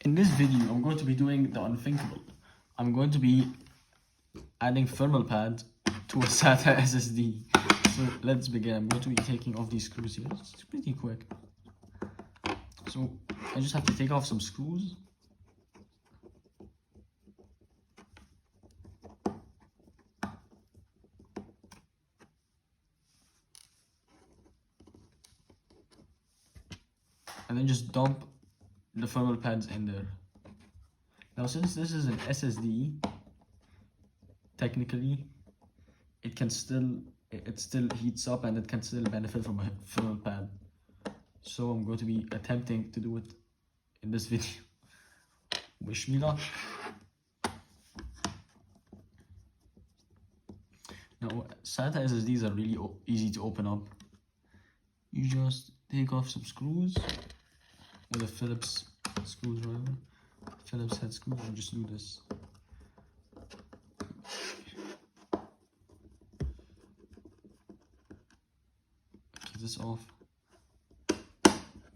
In this video, I'm going to be doing the unthinkable. I'm going to be adding thermal pads to a SATA SSD. So let's begin. I'm going to be taking off these screws here. It's pretty quick. So I just have to take off some screws. And then just dump the thermal pads in there. Now since this is an SSD, technically it still heats up and it can still benefit from a thermal pad. So I'm going to be attempting to do it in this video. Wish me luck. Now SATA SSDs are really easy to open up. You just take off some screws with a Phillips screwdriver, Phillips head screw, and just do this. Get this off.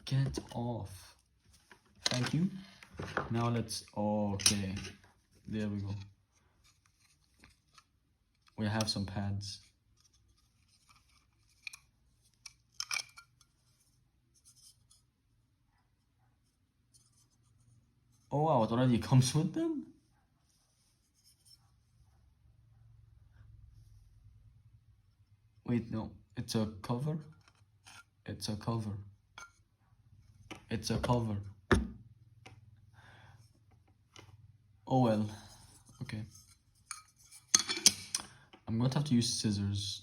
Get off. Thank you. Now let's, okay, there we go. We have some pads. Oh wow, it already comes with them? Wait, no, it's a cover. It's a cover. It's a cover. Oh well, okay. I'm going to have to use scissors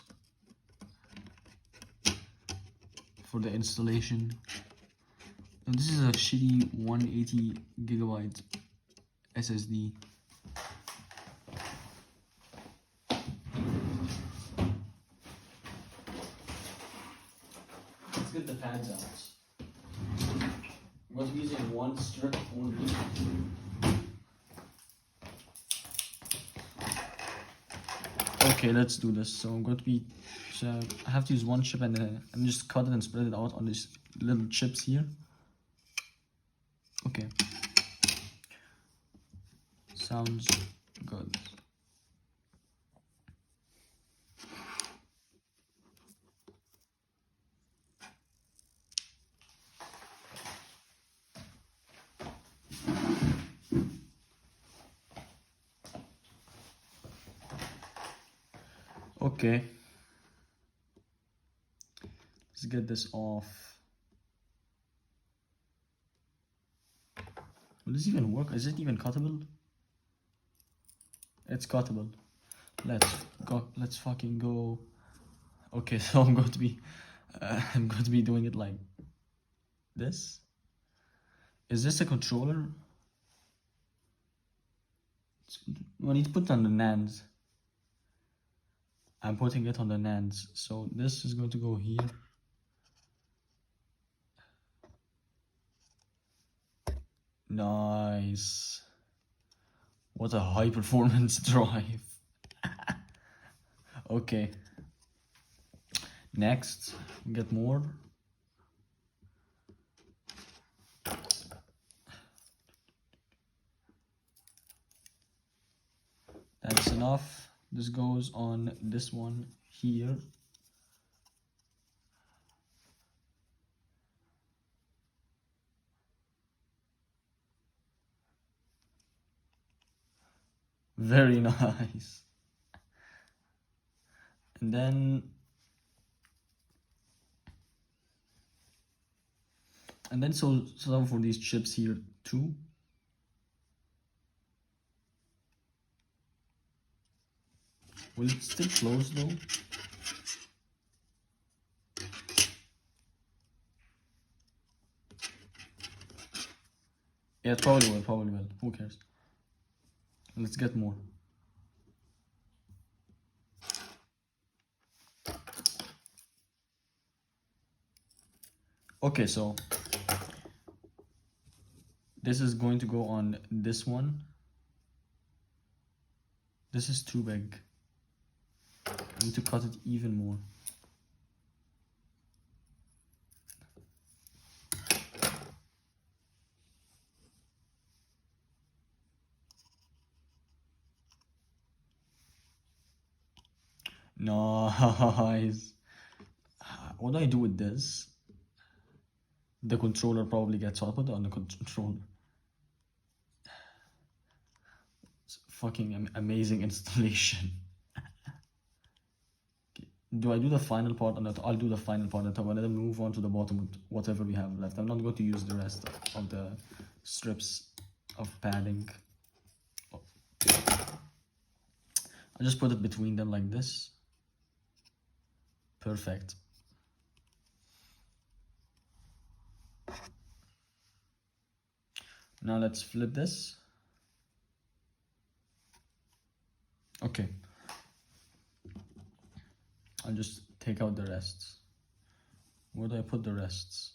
for the installation. And this is a shitty 180 gigabyte SSD. Let's get the pads out. I'm going to be using one strip only. Okay, let's do this. So I'm going to be, so I have to use one chip and just cut it and spread it out on these little chips here. Okay. Sounds good. Okay. Let's get this off. Will this even work? Is it even cuttable? It's cuttable. Let's go. Let's fucking go. Okay, so I'm going to be doing it like this. Is this a controller? I need to put it on the NANDs. I'm putting it on the NANDs. So this is going to go here. Nice. What a high performance drive. Okay. Next, get more. That's enough. This goes on this one here. Very nice. And then some for these chips here too. Will it still close though? Yeah, it probably will. Who cares? Let's get more. Okay, so this is going to go on this one. This is too big. I need to cut it even more. Nice. What do I do with this? The controller probably gets hot. Put it on the controller. It's fucking amazing installation. Do I do the final part? And I'll do the final part and I'll then move on to the bottom with whatever we have left. I'm not going to use the rest of the strips of padding. I'll just put it between them like this. Perfect. Now let's flip this. Okay. I'll just take out the rests. Where do I put the rests?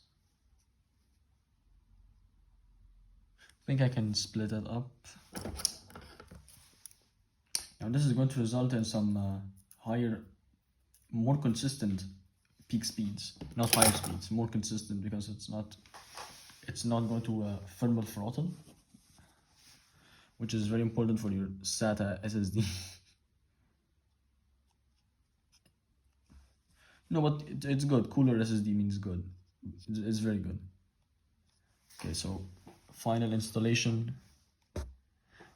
I think I can split it up. Now this is going to result in some higher, more consistent peak speeds. Not higher speeds, more consistent, because it's not going to thermal throttle, which is very important for your SATA SSD. No, but it's good. Cooler SSD means good. It's very good. Okay, so final installation.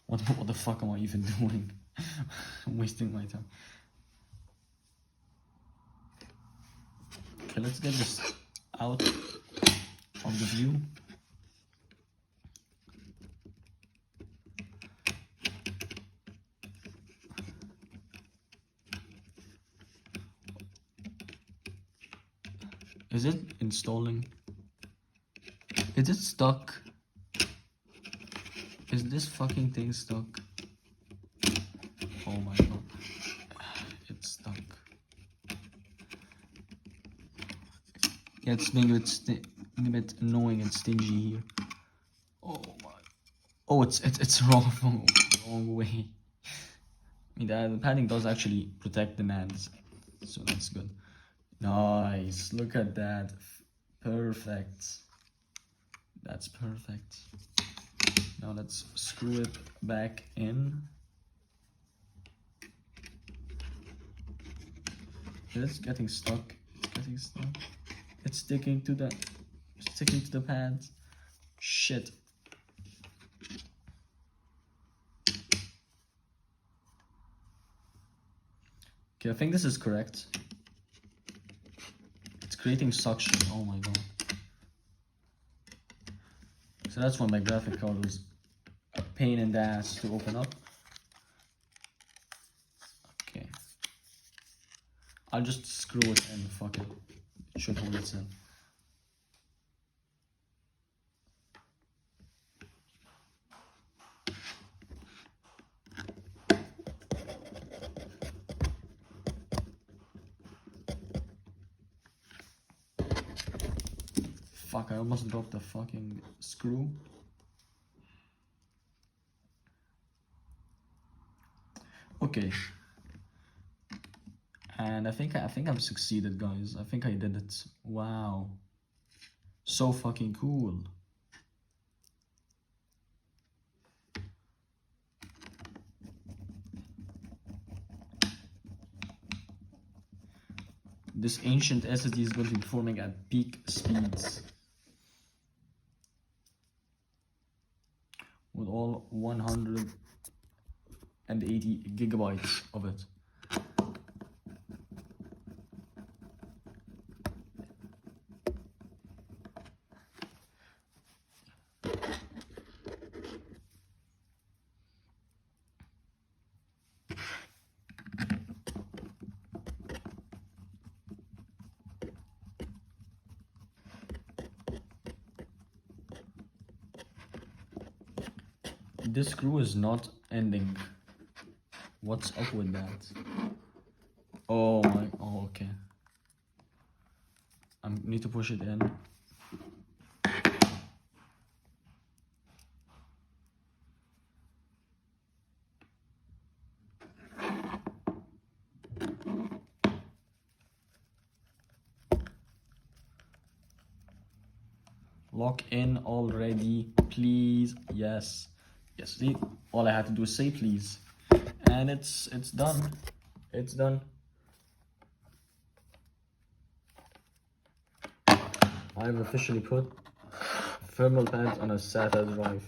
What the fuck am I even doing? I'm wasting my time. Okay, let's get this out of the view. Is it installing? Is it stuck? Is this fucking thing stuck? Oh my god. It's stuck. Yeah, it's being a bit annoying and stingy here. Oh my. Oh, it's wrong way. I mean, the padding does actually protect the NANDs, so that's good. Nice, look at that. Perfect. That's perfect. Now let's screw it back in. It's getting stuck. It's sticking to the pads. Shit. Okay, I think this is correct. Creating suction. Oh my god. So that's why my graphic card was a pain in the ass to open up. Okay. I'll just screw it in. Fuck it. It should hold it in. Fuck, I almost dropped the fucking screw. Okay. And I think I've succeeded, guys. I think I did it. Wow. So fucking cool. This ancient SSD is going to be performing at peak speeds. With all 180 gigabytes of it. This screw is not ending. What's up with that? Oh my, oh okay. I need to push it in. Lock in already, please. Yes. Yes, see, all I had to do is say please. And it's done. It's done. I've officially put thermal pads on a SATA drive.